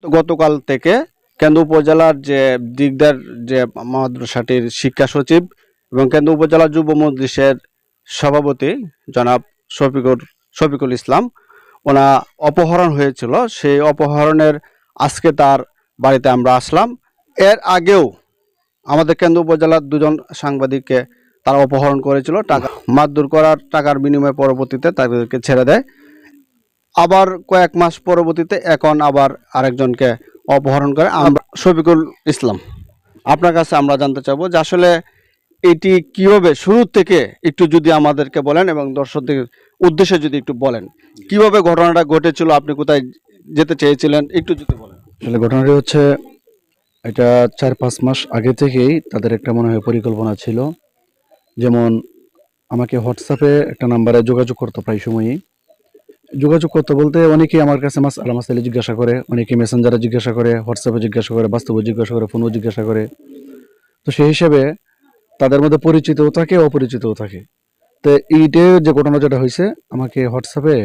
তো গতকাল থেকে কেন্দ্র উপজেলার যে দিকদার যে মাদ্রাসাটির শিক্ষা সচিব এবং কেন্দ্র উপজেলা যুব মজলিসের সভাপতি জনাব শফিকুল ইসলাম ওনা অপহরণ হয়েছিল। সেই অপহরণের আজকে তার বাড়িতে আমরা আসলাম। এর আগেও আমাদের কেন্দ্র উপজেলার দুজন সাংবাদিককে তারা অপহরণ করেছিল, টাকা মারধর করার টাকার বিনিময়ে পরবর্তীতে তাদেরকে ছেড়ে দেয়। আবার কয়েক মাস পরবর্তীতে এখন আবার আরেকজনকে অপহরণ করে। আমরা শফিকুল ইসলাম, আপনার কাছে আমরা জানতে চাইবো যে আসলে এটি কিভাবে শুরু থেকে একটু যদি আমাদেরকে বলেন এবং দর্শকদের উদ্দেশ্যে যদি একটু বলেন কিভাবে ঘটনাটা ঘটেছিল, আপনি কোথায় যেতে চেয়েছিলেন একটু যদি বলেন। আসলে ঘটনাটি হচ্ছে এটা 4-5 মাস আগে থেকেই তাদের একটা মনে হয় পরিকল্পনা ছিল। যেমন আমাকে হোয়াটসঅ্যাপে একটা নাম্বারে যোগাযোগ করতো, প্রায় সময়ই যোগাযোগ করতে বলতে অনেকেই আমার কাছে মাসাইলে জিজ্ঞাসা করে, অনেকে মেসেঞ্জারে জিজ্ঞাসা করে, হোয়াটসঅ্যাপে জিজ্ঞাসা করে, বাস্তবে জিজ্ঞাসা করে, ফোনও জিজ্ঞাসা করে। তো সেই হিসেবে তাদের মধ্যে পরিচিতও থাকে, অপরিচিতও থাকে। তো এইটে যে ঘটনা যেটা হয়েছে, আমাকে হোয়াটসঅ্যাপে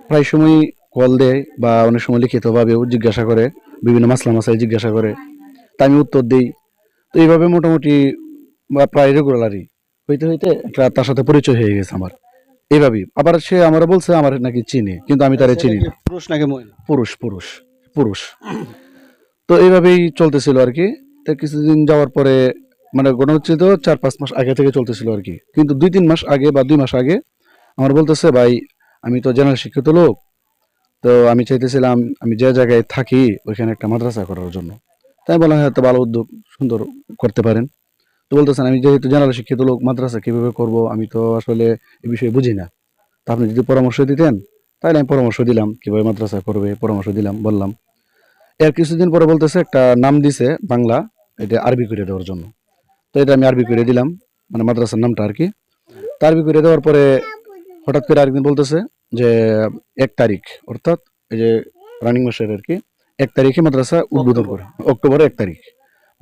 প্রায় সময়ই কল দেয় বা অনেক সময় লিখিতভাবেও জিজ্ঞাসা করে, বিভিন্ন মাসলা মাসাইল জিজ্ঞাসা করে, তা আমি উত্তর দিই। তো এইভাবে মোটামুটি প্রায় রেগুলারই হইতে হইতে একটা তার সাথে পরিচয় হয়ে গেছে আমার। এইভাবেই আবার সে আমার বলছে আমার নাকি চিনি, কিন্তু আমি তারে চিনি না। পুরুষ নাকি মহিলা? পুরুষ পুরুষ পুরুষ। তো এইভাবেই চলতেছিল আর কি। তো কিছুদিন যাওয়ার পরে মানে ঘটনা হচ্ছে তো 4-5 মাস আগে থেকে চলতেছিল আর কি, কিন্তু 2-3 মাস আগে বা 2 মাস আগে আমার বলতেছে, ভাই আমি তো জেনারেল শিক্ষিত লোক, তো আমি চাইতেছিলাম আমি যে জায়গায় থাকি ওইখানে একটা মাদ্রাসা করার জন্য। তাই বললাম হ্যাঁ, তো ভালো উদ্যোগ, সুন্দর করতে পারেন। তো বলতেছেন আমি যেহেতু জেনারেল শিক্ষিত লোক, মাদ্রাসা কিভাবে করব আমি তো আসলে এই বিষয়ে বুঝি না, তা আপনি যদি পরামর্শ দিতেন তাহলে আমি পরামর্শ দিলাম কিভাবে মাদ্রাসা করবে, পরামর্শ দিলাম, বললাম। এর কিছুদিন পরে বলতেছে একটা নাম দিছে বাংলা, এটা আরবি করে দেওয়ার জন্য। তো এটা আমি আরবি করে দিলাম, মানে মাদ্রাসার নামটা আর কি। তো আরবি করে দেওয়ার পরে হঠাৎ করে আরেকদিন বলতেছে যে 1 তারিখ, অর্থাৎ এই যে রানিং মাসের আর কি 1 তারিখে মাদ্রাসা উদ্বোধন করে, অক্টোবরের 1 তারিখ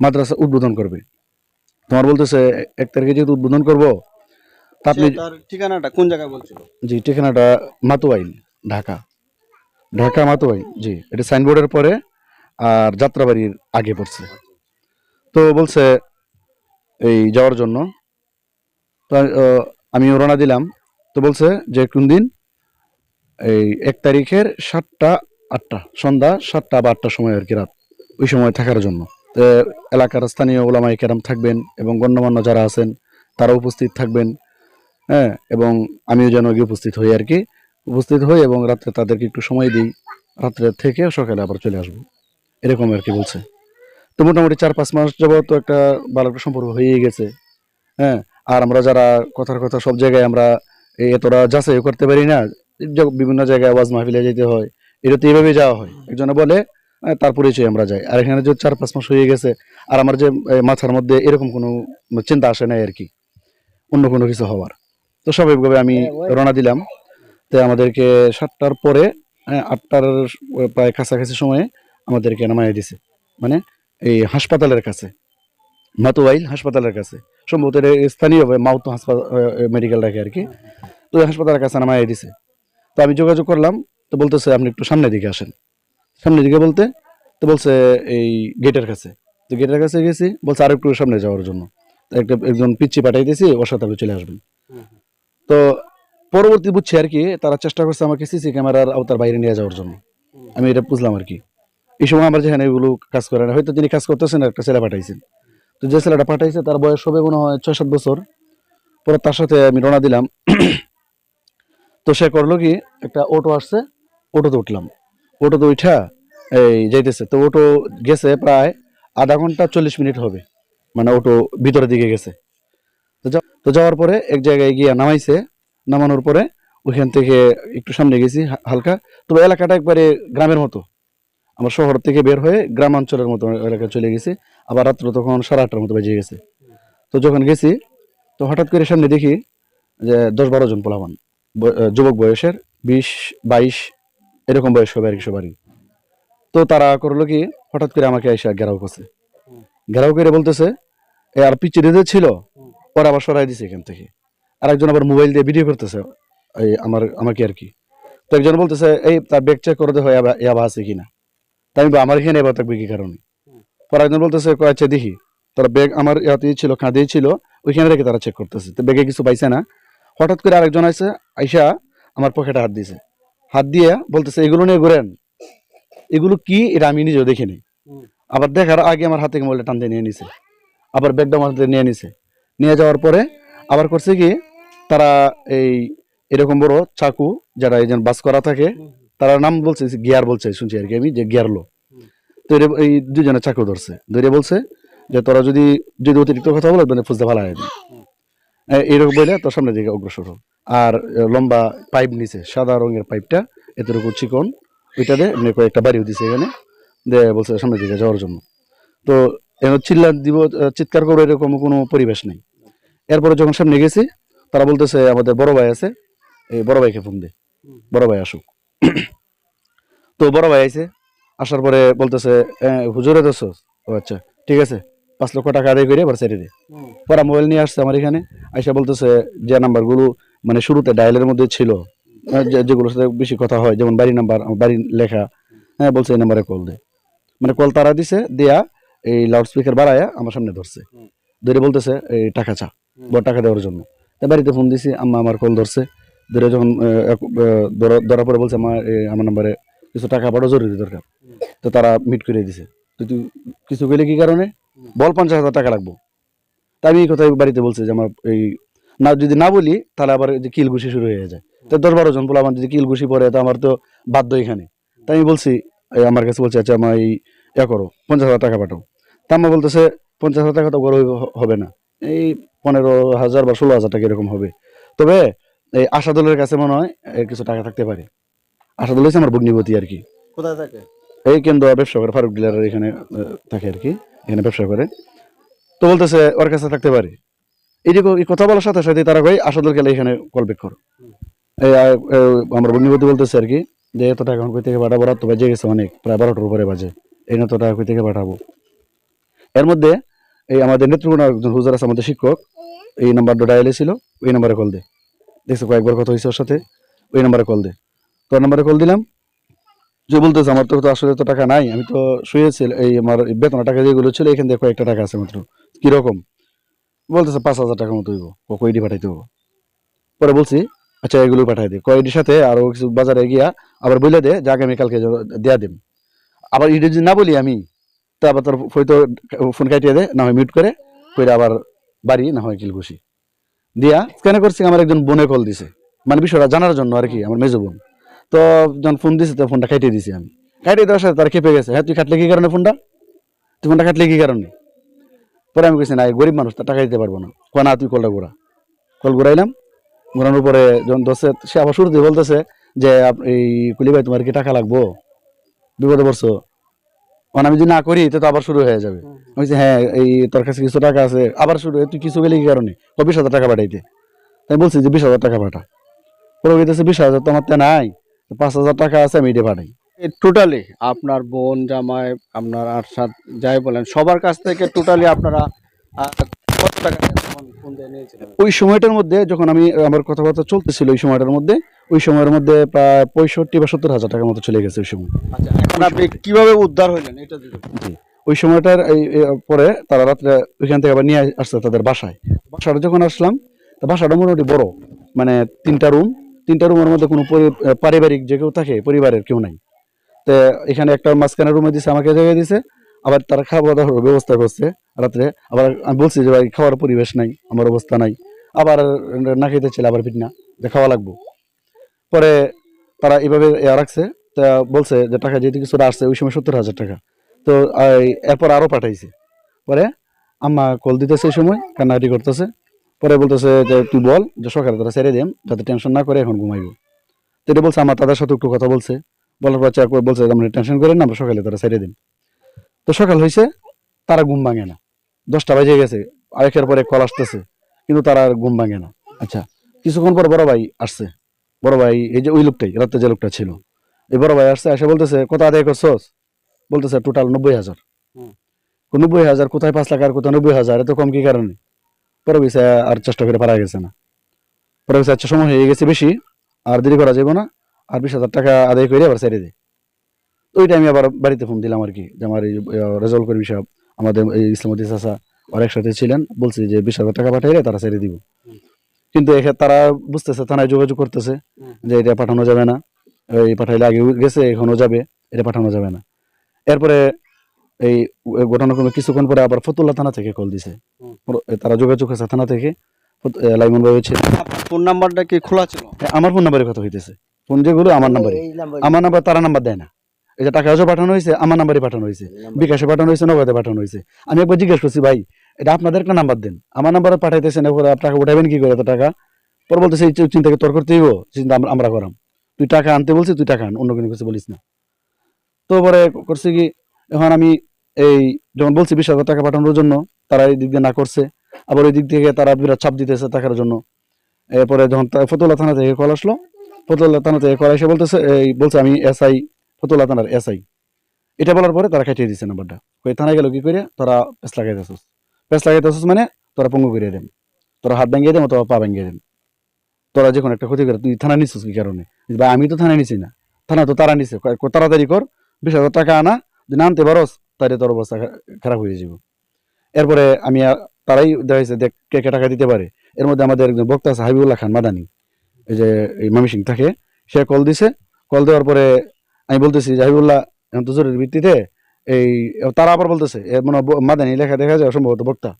মাদ্রাসা উদ্বোধন করবে। তোমার বলতেছে 1 তারিখে যেহেতু উদ্বোধন করবো, তা আপনি তার ঠিকানাটা কোন জায়গায় বলছিল? জি ঠিকানাটা মাতুয়াইল, ঢাকা। ঢাকা মাতুয়াইল, জি এটা সাইনবোর্ডের পরে আর যাত্রাবাড়ির আগে পড়ছে। তো বলছে এই যাওয়ার জন্য। তো আমি রওনা দিলাম। তো বলছে যে কোন দিন, এই 1 তারিখের 7টা-8টা সন্ধ্যা 7টা বা 8টার সময় আর কি, রাত ওই সময় থাকার জন্য। তো এলাকার স্থানীয় ওলামায়ে কেরাম থাকবেন এবং গণ্যমান্য যারা আছেন তারা উপস্থিত থাকবেন। হ্যাঁ, এবং আমিও যেন গিয়ে উপস্থিত হই আর কি, উপস্থিত হই এবং রাত্রে তাদেরকে একটু সময় দিই, রাত্রে থেকে সকালে আবার চলে আসবো, এরকম আর কি বলছে। তো মোটামুটি 4-5 মাস যাবত তো একটা ভালো একটা সম্পর্ক হয়েই গেছে। হ্যাঁ, আর আমরা যারা কথার কথা সব জায়গায় আমরা এতটা যাচাই করতে পারি না, বিভিন্ন জায়গায় ওয়াজ মাহফিলে যেতে হয়, এটা তো এইভাবেই যাওয়া হয়, একজনে বলে তার পরিচয় আমরা যাই। আর এখানে যে 4-5 মাস হয়ে গেছে, আর আমার যে মাথার মধ্যে এরকম কোনো চিন্তা আসে নাই আর কি, অন্য কোনো কিছু হওয়ার। তো স্বাভাবিকভাবে আমি রওনা দিলাম। তো আমাদেরকে 7টার পরে, 8টার প্রায় কাছাকাছি সময়ে আমাদেরকে নামাই দিছে, মানে এই হাসপাতালের কাছে, মাতুয়াইল হাসপাতালের কাছে, সম্ভবত এটা স্থানীয়ভাবে মাউতো হাসপাতাল মেডিকেল রাখে আর কি। তো ওই হাসপাতালের কাছে নামাই দিছে। তো আমি যোগাযোগ করলাম। তো বলতেছে আপনি একটু সামনের দিকে আসেন। সামনের দিকে বলতে, তো বলছে এই গেটের কাছে। তো গেটের কাছে গেছি, বলছে আর একটু সামনে যাওয়ার জন্য। তো একজন পিচ্ছি পাঠাই দিয়েছি, ওর সাথে আপনি চলে আসবেন। তো পরবর্তী বুঝছি আর কি, তারা চেষ্টা করছে আমাকে সিসি ক্যামেরার আওতার বাইরে নিয়ে যাওয়ার জন্য। আমি এটা বুঝলাম আর কি। এই সময় আমার যেখানে এগুলো কাজ করে না, হয়তো তিনি কাজ করতেছেন, একটা ছেলে পাঠাইছেন। তো যে ছেলেটা পাঠাইছে তার বয়স হবে মনে হয় 6-7 বছর। পরে তার সাথে আমি রওনা দিলাম। তো সে করলো কি, একটা অটো আসছে, অটোতে উঠলাম। অটোতে উঠা এই যাইতেছে। তো অটো গেছে প্রায় আধা ঘন্টা 40 মিনিট হবে, মানে অটো ভিতরের দিকে গেছে। তো যাওয়ার পরে এক জায়গায় গিয়ে নামাইছে। নামানোর পরে ওইখান থেকে একটু সামনে গেছি হালকা। তবে এলাকাটা একবারে গ্রামের মতো, আমার শহর থেকে বের হয়ে গ্রামাঞ্চলের মতো এলাকায় চলে গেছি। আবার রাত্র তখন 8:30টার মতো বেজে গেছে। তো যখন গেছি, তো হঠাৎ করে সামনে দেখি যে 10-12 জন পোলাপান, যুবক বয়সের, 20-22 এরকম বয়স হবে আর কি সবারই। তো তারা করলো কি, হঠাৎ করে আমাকে এসে ঘেরাও করছে। ঘেরাও করে বলতেছে আর পিছিয়ে যে ছিল ওরা আবার সরাই দিছে এখান থেকে। আর একজন আবার মোবাইল দিয়ে ভিডিও করতেছে এই আমাকে আর কি। তো একজন বলতেছে এই তার ব্যাগ চেক করে দেখো ইয়াবা আছে কিনা। তাই আমি আমার এখানে এবার থাকবে কি কারণে? পরে একজন বলতেছে আচ্ছা দেখি, তারা ব্যাগ আমার ইয়াতেই ছিল, কাঁধেই ছিল, ওইখানে রেখে তারা চেক করতেছে, তো ব্যাগে কিছু পাইছে না। হঠাৎ করে আরেকজন আছে, আইসা আমার পকেটে হাত দিয়েছে, হাত দিয়ে বলতেছে এগুলো নিয়ে ঘুরেন, এগুলো কি এটা আমি নিজেও দেখিনি। আবার দেখার আগে আমার হাত থেকে মোবাইলটা টান দিয়ে নিয়ে নিছে, আবার ব্যাগটা আমার হাতে নিয়ে নিছে। নিয়ে যাওয়ার পরে আবার করছে কি, তারা এই এরকম বড় চাকু, যারা এই যে বাস করা থাকে, তারা নাম বলছে গিয়ার বলছে, শুনছি আর কি আমি, যে গিয়ার লো। তো এই দুজনে চাকু ধরছে, ধরে বলছে যে তোরা যদি যদি অতিরিক্ত কথা বলে মানে ফুসতে ভালো হয় না, এইরকম বলে তোর সামনে দিকে অগ্রসর হোক। আর লম্বা পাইপ নিছে, সাদা রঙের পাইপটা এতটুকু চিকন, ওইটা দিয়ে এমনি কয়েকটা বাড়িও দিছে এখানে, দিয়ে বলছে সামনের দিকে যাওয়ার জন্য। তো চিল্লা দিব, চিৎকার করবো এরকম কোনো পরিবেশ নেই। এরপরে যখন সামনে গেছি, তারা বলতেছে আমাদের বড় ভাই আছে, এই বড় ভাইকে ফোন দে, বড় ভাই আসুক। তো বড় ভাই আইছে, আসার পরে বলতেছে হুজুরে দোষ, ও আচ্ছা ঠিক আছে, 5 লক্ষ টাকা আদায় করে এবার ছেড়ে দে। পরে মোবাইল নিয়ে আসছে আমার এখানে, আইসা বলতেছে যে নাম্বারগুলো মানে শুরুতে ডায়ালের মধ্যে ছিল, যেগুলোর সাথে বেশি কথা হয়, যেমন বাড়ি নাম্বার, বাড়ি লেখা, হ্যাঁ বলছে এই নাম্বারে কল দে। মানে কল তারা দিছে, দেয়া এই লাউড স্পিকার বাড়ায়া আমার সামনে ধরছে, ধরে বলতেছে এই টাকা চা, বড় টাকা দেওয়ার জন্য। তা বাড়িতে ফোন দিছি, আম্মা আমার কল ধরছে, ধরে যখন ধরার পরে বলছে আমার নাম্বারে কিছু টাকা বড় জরুরি দরকার। তো তারা মিট করে দিছে, তো তুই কিছু গেলে কি কারণে, বল 50,000 টাকা লাগবো। তাই আমি এই কথাই বাড়িতে বলছি যে আমার এই না, যদি না বলি তাহলে আবার যে কিল ঘুষি শুরু হয়ে যায়, তো 10-12 জন বলে আমার যদি কিল ঘুষি পড়ে তো আমার তো বাধ্য এখানে। তাই আমি বলছি, আমার কাছে বলছে আচ্ছা আমার এই করো 50,000 টাকা পাঠাও। তা আম্মা বলতেছে 50,000 টাকা তো বড় হবে না, এই 15,000 বা 16,000 টাকা এরকম হবে। তবে এই আশাদুলের কাছে মনে হয় কিছু টাকা থাকতে পারে। আশাদুল হচ্ছে আমার ভগ্নিপতি আর কি, কোথায় থাকে? এই কেন্দ্র ব্যবসা করে, ফারুক ডিলারের এখানে থাকে আর কি, এখানে ব্যবসা করে। তো বলতেছে ওর কাছে থাকতে পারে। এই কথা বলার সাথে সাথে তারা কই আসাদুল গেলে এখানে কল ব্যাক করো। এই আমার বন্ধুবতী বলতেছে আর কি, যে এত টাকা এখন কই থেকে পাঠাবো, রাত তো বাজে গেছে অনেক, প্রায় 12টার উপরে বাজে, এই না তো টাকা কই থেকে পাঠাবো। এর মধ্যে এই আমাদের নেত্রকোনা একজন হুজুর আছে, আমাদের শিক্ষক, এই নাম্বারটা ডায়ালে ছিল, ওই নাম্বারে কল দে, দেখছো কয়েকবার কথা হয়েছে ওর সাথে, ওই নাম্বারে কল দে। তোর নাম্বারে কল দিলাম, যে বলতেছে আমার তো আসলে তো টাকা নাই, আমি তো শুয়েছি, এই আমার বেতনের টাকা যেগুলো ছিল এখান থেকে কয়েকটা টাকা আছে মাত্র। কিরকম? বলতেছে 5,000 টাকার মতো হইব, কইডি পাঠাইতে হবো। পরে বলছি আচ্ছা এগুলো পাঠাই দিই, কয়েকটির সাথে আরো কিছু বাজারে গিয়া আবার বলে দে যে আগামীকালকে দেয়া দিন। আবার ইডি যদি না বলি আমি, তা আবার তোর হয়তো ফোন কাটিয়ে দে, না হয় মিউট করে কইরা আবার বাড়ি, না হয় কিলঘুষি দিয়া স্ক্যানে করছি। আমার একজন বোনে কল দিছে, মানে বিষয়টা জানার জন্য আর কি, আমার মেজো বোন। তো যখন ফোন দিছে, তো ফোনটা কাটিয়ে দিছি আমি। কাটিয়ে দেওয়ার সাথে তার খেপে গেছে, হ্যাঁ তুই কাটলে কি কারণে ফোনটা, তুই ফোনটা কাটলে কি কারণে? পরে আমি কইছি না, গরিব মানুষ, তার টাকা দিতে পারবো না। না তুই কলটা ঘোরা। কল ঘুরাইলাম, ঘোরানোর পরে যখন দোষে সে আবার শুরুতে বলতেছে যে এই কুলি ভাই তোমার কি টাকা লাগবো, বিপদে পড়ছো, মানে আমি যদি না করি তো আবার শুরু হয়ে যাবে। আমি বলছি হ্যাঁ এই তোর কাছে কিছু টাকা আছে, আবার শুরু, তুই কিছু গেলে কি কারণে, 20,000 টাকা পাঠাইতে। তাই বলছি যে 20,000 টাকা পাঠা। পরে বলতেছে 20,000 তোমার তো নাই, 5,000 টাকা আছে, আমি এটা পাঠাই। টোটালি আপনার বোন, জামাই, আপনার আরশাদ, যাই বলেন, সবার কাছ থেকে টোটালি আপনারা কত টাকা ফোন দিয়ে নিয়েছিলেন? ওই সময়টার মধ্যে যখন আমি আমার কথাবার্তা চলতেছিল, ওই সময়টার মধ্যে, ওই সময়ের মধ্যে প্রায় 65 বা 70,000 টাকার মতো চলে গেছে ওই সময়। আচ্ছা, এখন আপনি কিভাবে উদ্ধার হইলেন এটা যদি বলেন। জি। ওই সময়টার পরে তারা রাত্রে ওইখান থেকে আবার নিয়ে আসছে তাদের বাসায়। বাসাটা যখন আসলাম, তা বাসাটা মোটামুটি বড়, মানে 3টা রুম, 3টা রুমের মধ্যে কোনো পারিবারিক যে কেউ থাকে, পরিবারের কেউ নাই। তো এখানে একটা মাঝখানে রুমে দিছে, আমাকে জায়গায় দিছে। আবার তারা খাওয়া দাওয়ার ব্যবস্থা করছে রাত্রে। আবার আমি বলছি যে ভাই খাওয়ার পরিবেশ নাই, আমার অবস্থা নাই, আবার না খেতে ছিল, আবার পিট না যে খাওয়া লাগবো। পরে তারা এইভাবে রাখছে। তা বলছে যে টাকা যেহেতু কিছুটা আসছে, ওই সময় 70,000 টাকা। তো এরপর আরো পাঠাইছে। পরে আম্মা কল দিতেছে, এই সময় কান্নাকাটি করতেছে। পরে বলতেছে যে তুই বল যে সকালে তারা ছেড়ে দেম, যাতে টেনশন না করে এখন ঘুমাইবো। তো এটা বলছে, আমার তাদের সাথে একটু কথা বলছে, বলার পর বলছে আমরা টেনশন করেন না, আমরা সকালে তারা ছেড়ে দিন। তো সকাল হয়েছে, তারা ঘুম ভাঙে না, 10টা বেজে গেছে, আরেকের পরে কল আসতেছে, কিন্তু তারা আর ঘুম ভাঙে না। আচ্ছা, কিছুক্ষণ পর বড় ভাই আসছে। বড় ভাই এই যে ওই লোকটাই, রাত্রে যে লোকটা ছিল, এই বড় ভাই আসছে, এসে বলতেছে কত আদায় করছোস? বলতেছে টোটাল 90,000। 90,000 কোথায় 5 লাখ আর কোথায় 90,000, এত কম কি কারণে? পরে গেছে আর চেষ্টা করে পারা গেছে না। পরে গেছে আচ্ছা সময় হয়ে গেছে বেশি, আর দেরি করা যাবে না, আর 20,000 টাকা আদায় করে আবার ছেড়ে দেয়। তো ওইটা আমি আবার বাড়িতে ফোন দিলাম আর কি, যে আমার এই রেজাউল করিম সাহেব আমাদের এই ইসলামতী চাচা ওর একসাথে ছিলেন, বলছি যে 20,000 টাকা পাঠাইলে তারা ছেড়ে দিব। কিন্তু এখানে তারা বুঝতেছে, থানায় যোগাযোগ করতেছে যে এটা পাঠানো যাবে না, এই পাঠাইলে আগে গেছে এখনো যাবে, এটা পাঠানো যাবে না। এরপরে এই ঘটনাক্রমে কিছুক্ষণ পরে আবার ফতুল্লা থানা থেকে কল দিছে, তারা যোগাযোগ করছে থানা থেকে, লাইমন ভাই ছিল। আপনার ফোন নাম্বারটা কি খোলা ছিল? আমার ফোন নাম্বারে কথা হইতেছে, ফোন যেগুলো আমার নাম্বারে, আমার নাম্বার তারা নাম্বার দেয় না। এই যে টাকা পয়সা পাঠানো হয়েছে আমার নাম্বারে পাঠানো হয়েছে, বিকাশে পাঠানো হয়েছে, নগদে পাঠানো হয়েছে। আমি একবার জিজ্ঞেস করছি, ভাই এটা আপনাদের একটা নাম্বার দেন, আমার নাম্বারে পাঠাইতেছেন, এরপরে টাকা উঠাবেন কি করে এত টাকা? পরে বলতেছে এই চিন্তাকে তোর করতে হইব, চিন্তা আমরা করাম, তুই টাকা আনতে বলছি তুই টাকা আন, অন্য কোনো কিছু বলিস না। তো পরে করছে কি, এখন আমি এই যখন বলছি 20,000 টাকা পাঠানোর জন্য, তারা এই দিক দিয়ে না করছে, আবার ওই দিক থেকে তারা বিরাট চাপ দিতেছে টাকার জন্য। এরপরে যখন ফতুল্লা থানা থেকে কল আসলো, ফতুল্লা থানা থেকে কল এসে বলতেছে, এই বলছে আমি এসআই, ফতুল্লা থানার এসআই। এটা বলার পরে তারা কাটিয়ে দিচ্ছে নাম্বারটা। ওই থানায় গেল কি করে, তোরা পেস লাগাইতেছিস মানে তোরা পঙ্গু করে দেন, তোরা হাত ভাঙিয়ে দেন অথবা পা ভাঙিয়ে দেন, তোরা যে কোনো একটা ক্ষতি করে, তুই থানা নিচ্ছিস কি কারণে? ভাই আমি তো থানায় নিছি না, থানা তো তারা নিছে, তাড়াতাড়ি কর, 20,000 টাকা আনা, যদি না আনতে পারস তাহলে তোর অবস্থা খারাপ হয়ে যাব। এরপরে আমি তারাই দেখাইছে দেখ কে কে টাকা দিতে পারে। এর মধ্যে আমাদের একজন বক্তা আছে হাবিবুল্লাহ খান মাদানি, এই যে এই ময়মনসিং থাকে, সে কল দিছে। কল দেওয়ার পরে আমি বলতেছি যে হাবিবুল্লাহ এখন তো জরুরি ভিত্তিতে এই, তারা আবার বলতেছে মানে মাদানি লেখা দেখা যায় সম্ভবত বক্তা,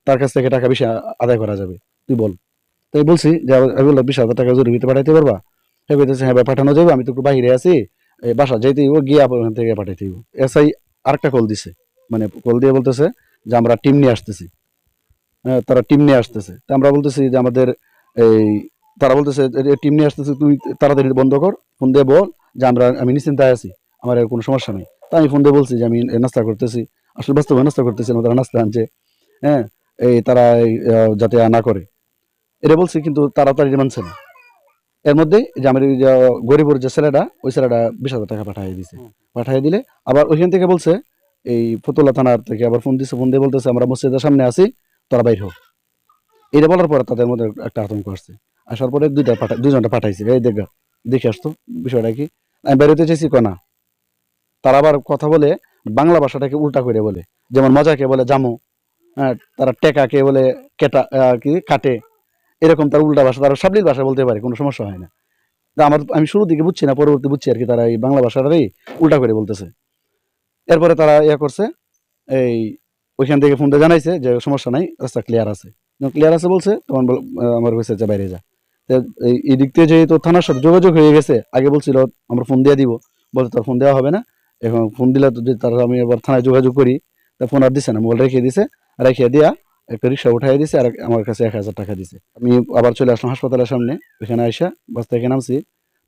তার কাছ থেকে টাকা বেশি আদায় করা যাবে, তুই বল। তাই বলছি যে হাবিবুল্লাহ 20,000 টাকা জরুরি ভিত্তিতে পাঠাইতে পারবা? সে কইতেছে হ্যাঁ ভাই পাঠানো যাবে, আমি তো একটু বাইরে আছি, এই বাসা যাইতে ও গিয়ে ওখান থেকে পাঠাইতে হইব। এসআই আরেকটা কল দিছে, মানে কল দিয়ে বলতেছে যে আমরা টিম নিয়ে আসতেছি, তারা টিম নিয়ে আসতেছে। তা আমরা বলতেছি যে আমাদের এই, তারা বলতেছে টিম নিয়ে আসতেছে, তুই তাড়াতাড়ি বন্ধ কর, ফোন দিয়ে বল যে আমি নিশ্চিন্তায় আছি, আমার আর কোনো সমস্যা নেই। তা আমি ফোন দিয়ে বলছি যে আমি নাস্তা করতেছি, আসলে বাস্তবে নাস্তা করতেছি না, তারা নাস্তা আনছে, হ্যাঁ এই তারা যাতে না করে এটা বলছি, কিন্তু তাড়াতাড়ি মানছে না। এর মধ্যে যে আমার ওই যে গরিবের যে ছেলেটা, ওই ছেলেটা 20,000 টাকা পাঠিয়ে দিছে। পাঠিয়ে দিলে আবার ওইখান থেকে বলছে, এই ফতুল্লা থানার থেকে আবার ফোন দিছে, ফোন দিয়ে বলতেছে আমরা মসজিদের সামনে আছি, তোরা বাইর হোক। এটা বলার পরে তাদের মধ্যে একটা আতঙ্ক আসছে। আসার পরে দুজনটা পাঠাইছে, এই দেখে আসতো বিষয়টা কি। আমি বেরোতে চাইছি কনা, তারা আবার কথা বলে বাংলা ভাষাটাকে উল্টা করে বলে, যেমন মজাকে বলে জামু, হ্যাঁ তারা টেকাকে বলে কেটা, কি কাটে, এরকম তার উল্টা ভাষা, তারা সাবলীল ভাষা বলতে পারে, কোনো সমস্যা হয় না। তা আমি শুরুর দিকে বুঝছি না, পরবর্তী বুঝছি আর কি, তারা এই বাংলা ভাষাটারই উল্টা করে বলতেছে। এরপরে তারা ইয়া করছে, এই ওইখান থেকে ফোন দিয়ে জানাইছে যে সমস্যা নাই, রাস্তা ক্লিয়ার আছে। ক্লিয়ার আছে বলছে, তখন আমার কইছে যে বাইরে যা। এই দিক থেকে যেহেতু থানার সাথে যোগাযোগ হয়ে গেছে, আগে বলছিল আমরা ফোন দিয়ে দিব, বলছে তার ফোন দেওয়া হবে না, এখন ফোন দিলে তো তারা, আমি আবার থানায় যোগাযোগ করি, তা ফোন আর দিছে না, মোবাইল রেখে দিছে, রেখে দিয়া একটা রিক্সা উঠাই দিছে, আর আমার কাছে 1,000 টাকা দিছে। আমি আবার চলে আসলাম হাসপাতালের সামনে, ওইখানে আইসা বাস থেকে নামছি,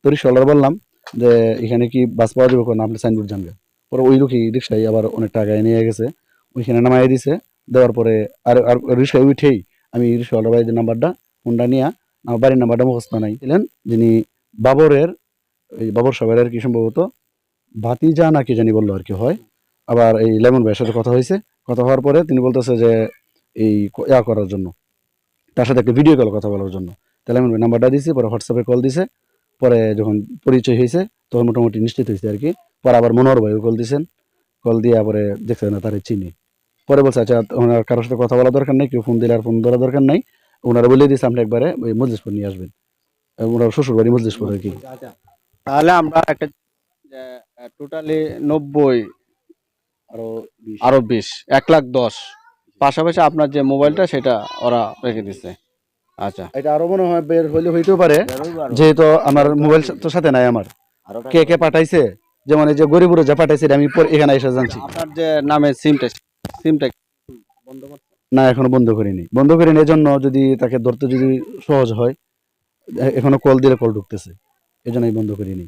তো রিক্সাওয়ালার বললাম যে এখানে কি বাস পাওয়া যাবে, কোনো আপনি সাইনবোর্ড জানবেন। পরে ওই লোকই রিক্সায় আবার অনেক টাকা নিয়ে গেছে, ওইখানে নামাই দিছে। দেওয়ার পরে আর আর রিক্সায় উঠেই আমি রিক্সাওয়ালার বাড়ির নাম্বারটা, ফোনটা নিয়ে, আমার বাড়ির নাম্বারটা মুখস্থ নাই ছিলেন, যিনি বাবরের, এই বাবর সাহেবের আর কি সম্ভবত ভাতিজা না কি জানি বললো আর কি হয়। আবার এই লেমন ভাইয়ের সাথে কথা হয়েছে, কথা হওয়ার পরে তিনি বলতেছে যে এই ইয়া করার জন্য, তার সাথে একটা ভিডিও কল কথা বলার জন্য। তাহলে লেমন ভাই নাম্বারটা দিয়েছি, পরে হোয়াটসঅ্যাপে কল দিছে। পরে যখন পরিচয় হয়েছে তখন মোটামুটি নিশ্চিত হয়েছে আর কি। পরে আবার মনোহর ভাইও কল দিয়েছেন, কল দিয়ে পরে দেখছে না তারে চিনি। পরে বলছে আচ্ছা ওনার কারোর সাথে কথা বলা দরকার নেই, কেউ ফোন দিলে আর ফোন ধরা দরকার নাই, ওনারা বলে দিয়েছে আপনি একবারে ওই মজলিশপুর নিয়ে আসবেন, ওনার শ্বশুর বাড়ি মজলিশপুর আর কি। তাহলে আমরা একটা টোটালি 90 আরো আরো 20, 1,10,000 পাশাপাশি আপনার যে মোবাইলটা সেটা ওরা রেখে দিচ্ছে। আচ্ছা, এটা আরো মনে হয় বের হইলে হইতেও পারে, যেহেতু আমার মোবাইল তো সাথে নাই আমার, কে কে পাঠাইছে, যেমন এই যে গরিবুরে যা পাঠাইছে এটা আমি এখানে এসে জানছি। আপনার যে নামে সিমটা বন্ধ করতে না এখনো বন্ধ করিনি, এজন্য যদি তাকে ধরতে যদি সহজ হয়, এখনো কল দিলে কল ঢুকতেছে, এজন্য আমি বন্ধ করিনি।